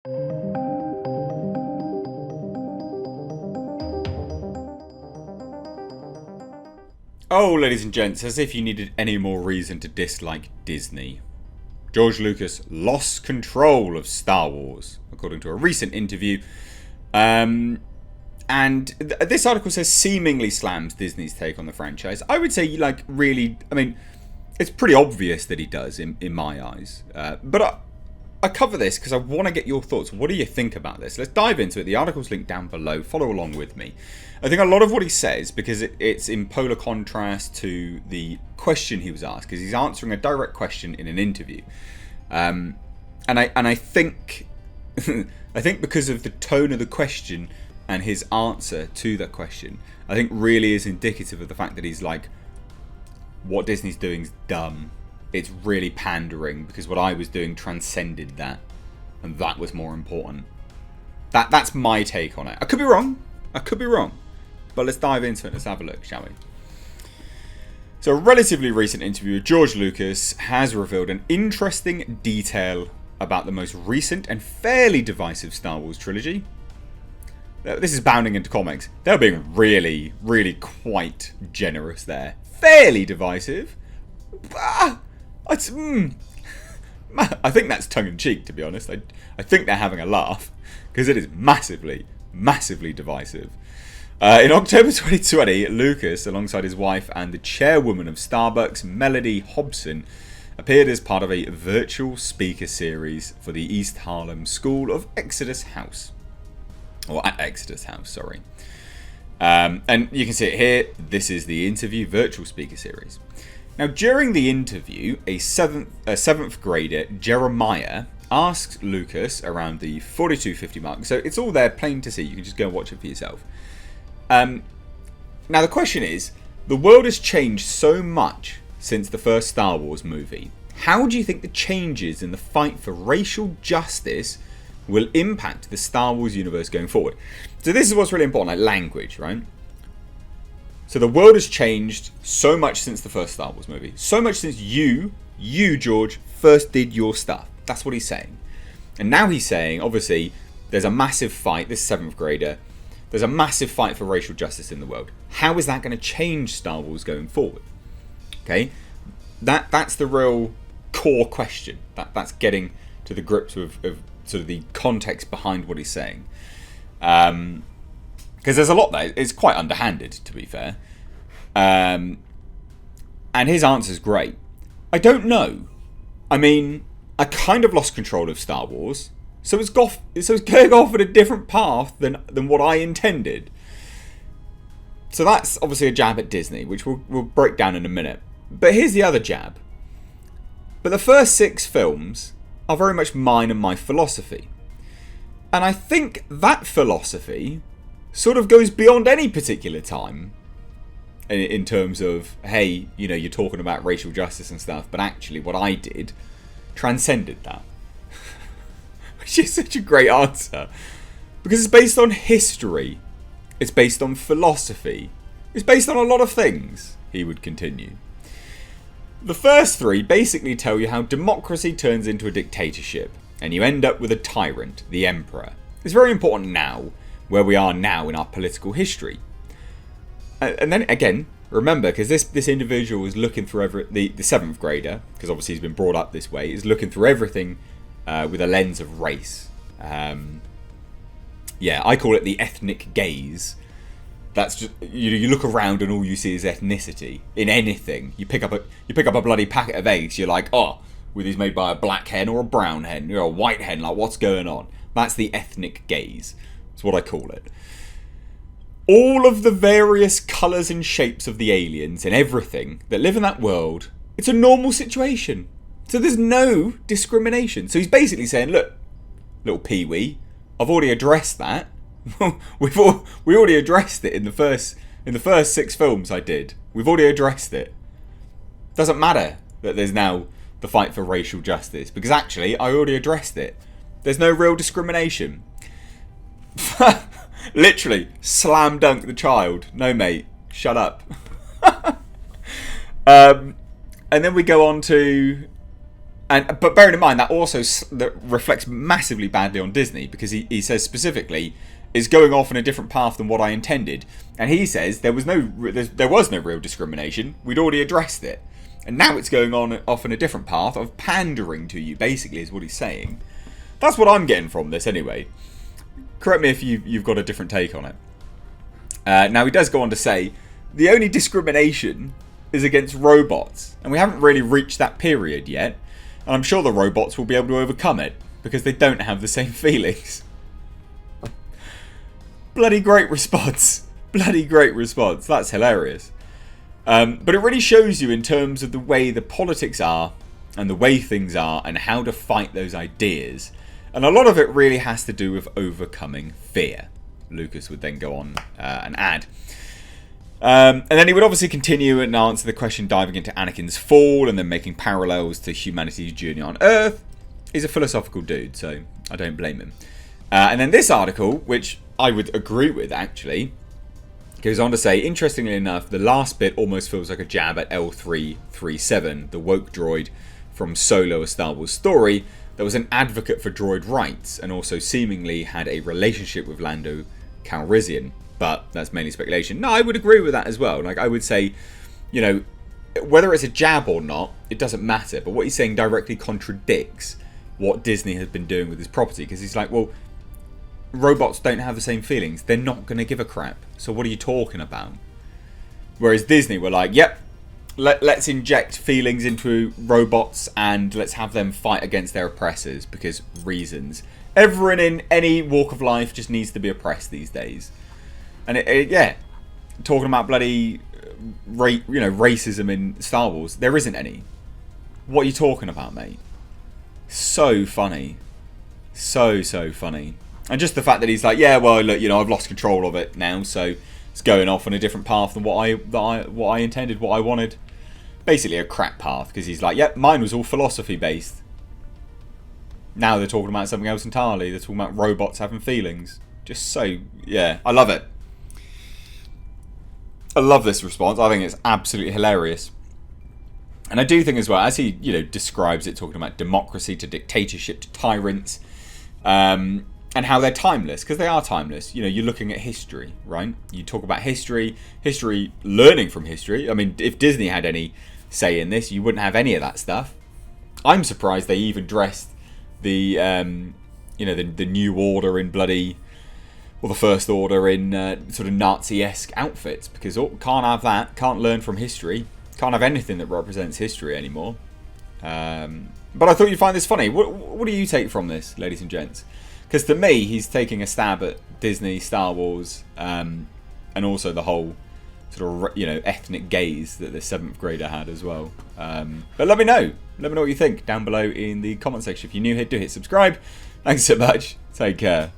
Oh, ladies and gents, as if you needed any more reason to dislike Disney. George Lucas lost control of Star Wars, according to a recent interview. And this article says seemingly slams Disney's take on the franchise. I would say, it's pretty obvious that he does in my eyes. But I cover this because I want to get your thoughts. What do you think about this? Let's dive into it. The article's linked down below. Follow along with me. I think a lot of what he says, because it's in polar contrast to the question he was asked, because he's answering a direct question in an interview. And I think I think because of the tone of the question and his answer to that question, I think really is indicative of the fact that he's like, what Disney's doing is dumb. It's really pandering because what I was doing transcended that, and that was more important. That's my take on it. I could be wrong. But let's dive into it. Let's have a look, shall we? So a relatively recent interview with George Lucas has revealed an interesting detail about the most recent and fairly divisive Star Wars trilogy. This is bounding into comics. They're being really, really quite generous there. Fairly divisive. I think that's tongue-in-cheek, to be honest. I think they're having a laugh, because it is massively, massively divisive. In October 2020, Lucas, alongside his wife and the chairwoman of Starbucks, Mellody Hobson, appeared as part of a virtual speaker series for the East Harlem School of Exodus House. Or at Exodus House, sorry. And you can see it here. This is the interview virtual speaker series. Now, during the interview, a seventh grader, Jeremiah, asks Lucas around the 42:50 mark. So it's all there, plain to see. You can just go and watch it for yourself. Now, the question is, the world has changed so much since the first Star Wars movie. How do you think the changes in the fight for racial justice will impact the Star Wars universe going forward? So this is what's really important, like language, right? So the world has changed so much since the first Star Wars movie. So much since you, George, first did your stuff. That's what he's saying. And now he's saying, obviously, there's a massive fight, this 7th grader, there's a massive fight for racial justice in the world. How is that going to change Star Wars going forward? Okay, that's the real core question. That's getting to the grips of sort of the context behind what he's saying. Because there's a lot there. It's quite underhanded, to be fair. And his answer's great. I don't know. I mean, I kind of lost control of Star Wars. So it's going off at a different path than what I intended. So that's obviously a jab at Disney, which we'll break down in a minute. But here's the other jab. But the first 6 films are very much mine and my philosophy. And I think that philosophy sort of goes beyond any particular time. In terms of, hey, you're talking about racial justice and stuff, but actually what I did transcended that. Which is such a great answer. Because it's based on history. It's based on philosophy. It's based on a lot of things, he would continue. The first 3 basically tell you how democracy turns into a dictatorship, and you end up with a tyrant, the emperor. It's very important now, where we are now in our political history. And then, again, remember, because this individual is looking through the 7th grader, because obviously he's been brought up this way, is looking through everything with a lens of race. I call it the ethnic gaze. That's just you look around and all you see is ethnicity in anything. You pick up a bloody packet of eggs. You're like, oh, were these made by a black hen or a brown hen or a white hen? Like, what's going on? That's the ethnic gaze. That's what I call it. All of the various colours and shapes of the aliens and everything that live in that world, it's a normal situation. So there's no discrimination. So he's basically saying, look, little peewee, I've already addressed that. we already addressed it in the first 6 films I did. We've already addressed it. Doesn't matter that there's now the fight for racial justice, because actually I already addressed it. There's no real discrimination. Literally slam dunk the child. No, mate, shut up. And then we go on to But bearing in mind that also that reflects massively badly on Disney, because he says specifically is going off on a different path than what I intended, and he says there was no real discrimination. We'd already addressed it, and now it's going off on a different path of pandering to you. Basically, is what he's saying. That's what I'm getting from this, anyway. Correct me if you've got a different take on it. Now he does go on to say the only discrimination is against robots, and we haven't really reached that period yet. And I'm sure the robots will be able to overcome it, because they don't have the same feelings. Bloody great response. Bloody great response. That's hilarious. But it really shows you in terms of the way the politics are, and the way things are, and how to fight those ideas. And a lot of it really has to do with overcoming fear. Lucas would then go on and add. And then he would obviously continue and answer the question, diving into Anakin's fall and then making parallels to humanity's journey on Earth. He's a philosophical dude, so I don't blame him. And then this article, which I would agree with actually, goes on to say, interestingly enough, the last bit almost feels like a jab at L337, the woke droid from Solo: A Star Wars Story, that was an advocate for droid rights and also seemingly had a relationship with Lando Calrissian. But that's mainly speculation. No, I would agree with that as well. Like, I would say, you know, whether it's a jab or not, it doesn't matter. But what he's saying directly contradicts what Disney has been doing with his property. Because he's like, well, robots don't have the same feelings. They're not going to give a crap. So what are you talking about? Whereas Disney were like, yep, let's inject feelings into robots and let's have them fight against their oppressors because reasons. Everyone in any walk of life just needs to be oppressed these days. And yeah, talking about bloody racism in Star Wars, there isn't any. What are you talking about, mate? So funny. So funny. And just the fact that he's like, yeah, well, look, you know, I've lost control of it now, so it's going off on a different path than what I intended, what I wanted. Basically a crap path, because he's like, yep, mine was all philosophy based. Now they're talking about something else entirely. They're talking about robots having feelings. Just so, yeah, I love it. I love this response. I think it's absolutely hilarious. And I do think as well, as he, you know, describes it, talking about democracy to dictatorship to tyrants, and how they're timeless, because they are timeless. You know, you're looking at history, right? You talk about history, learning from history. I mean, if Disney had any say in this, you wouldn't have any of that stuff. I'm surprised they even dressed the New Order in bloody, or the First Order in sort of Nazi-esque outfits, because can't have that, can't learn from history, can't have anything that represents history anymore. But I thought you'd find this funny. What do you take from this, ladies and gents? Because to me, he's taking a stab at Disney, Star Wars, and also the whole sort of, you know, ethnic gaze that the 7th grader had as well. But let me know what you think down below in the comment section. If you're new here, do hit subscribe. Thanks so much. Take care.